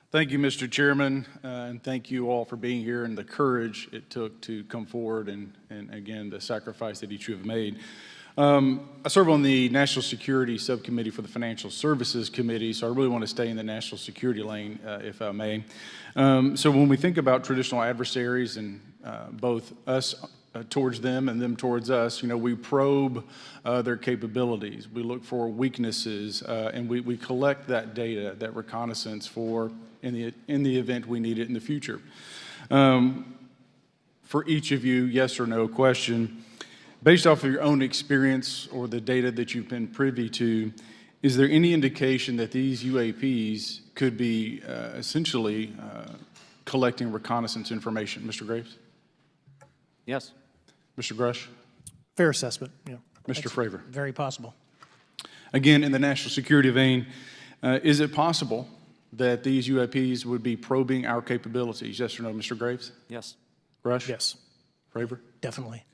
Thank you, Mr. Chairman, and thank you all for being here and the courage it took to come forward and again, the sacrifice that each of you have made. I serve on the National Security Subcommittee for the Financial Services Committee, so I really want to stay in the national security lane, if I may. So when we think about traditional adversaries and both us towards them and them towards us, you know, we probe their capabilities. We look for weaknesses, and we collect that data, that reconnaissance for in the event we need it in the future. For each of you, yes or no question, based off of your own experience or the data that you've been privy to, is there any indication that these UAPs could be essentially collecting reconnaissance information? Mr. Graves? Yes. Mr. Grush? Fair assessment, yeah. Mr. Fravor? Very possible. Again, in the national security vein, is it possible that these UAPs would be probing our capabilities? Yes or no, Mr. Graves? Yes. Grush? Yes. Fravor? Definitely.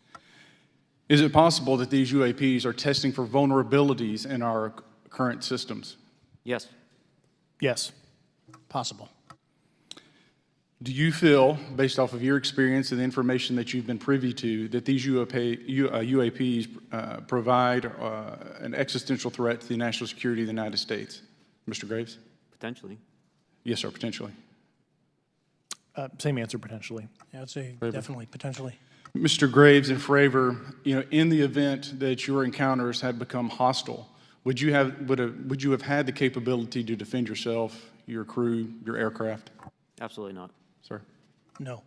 Is it possible that these UAPs are testing for vulnerabilities in our current systems? Yes. Yes. Possible. Do you feel, based off of your experience and the information that you've been privy to, that these UAPs provide an existential threat to the national security of the United States? Mr. Graves? Potentially. Yes, sir, potentially. Same answer, potentially. Yeah, I'd say Fravor. definitely, potentially. Mr. Graves and Fravor, you know, in the event that your encounters had become hostile, would you have had the capability to defend yourself, your crew, your aircraft? Absolutely not. Sir? No.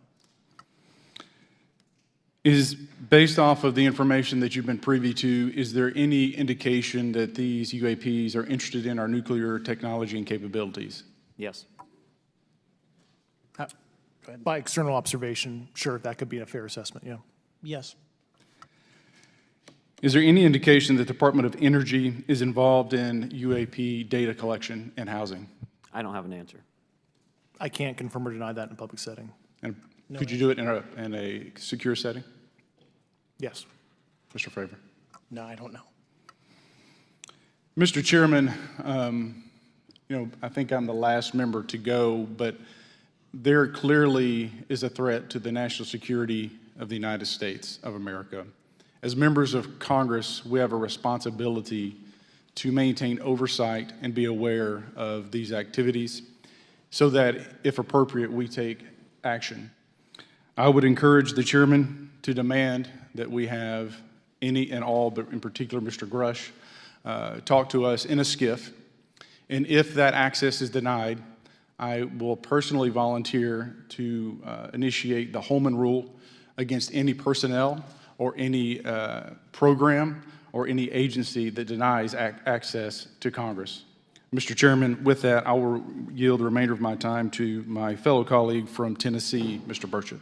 Is based off of the information that you've been privy to, is there any indication that these UAPs are interested in our nuclear technology and capabilities? Yes. Go ahead. By external observation, sure, that could be a fair assessment, yeah. Yes. Is there any indication that the Department of Energy is involved in UAP data collection and housing? I don't have an answer. I can't confirm or deny that in a public setting. And No could you do it in a secure setting? Yes. Mr. Fravor? No, I don't know. Mr. Chairman, you know, I think I'm the last member to go, but there clearly is a threat to the national security of the United States of America. As members of Congress, we have a responsibility to maintain oversight and be aware of these activities so that, if appropriate, we take action. I would encourage the chairman to demand that we have any and all, but in particular Mr. Grush, talk to us in a skiff. And if that access is denied, I will personally volunteer to initiate the Holman Rule against any personnel or any program or any agency that denies access to Congress. Mr. Chairman, with that, I will yield the remainder of my time to my fellow colleague from Tennessee, Mr. Burchett.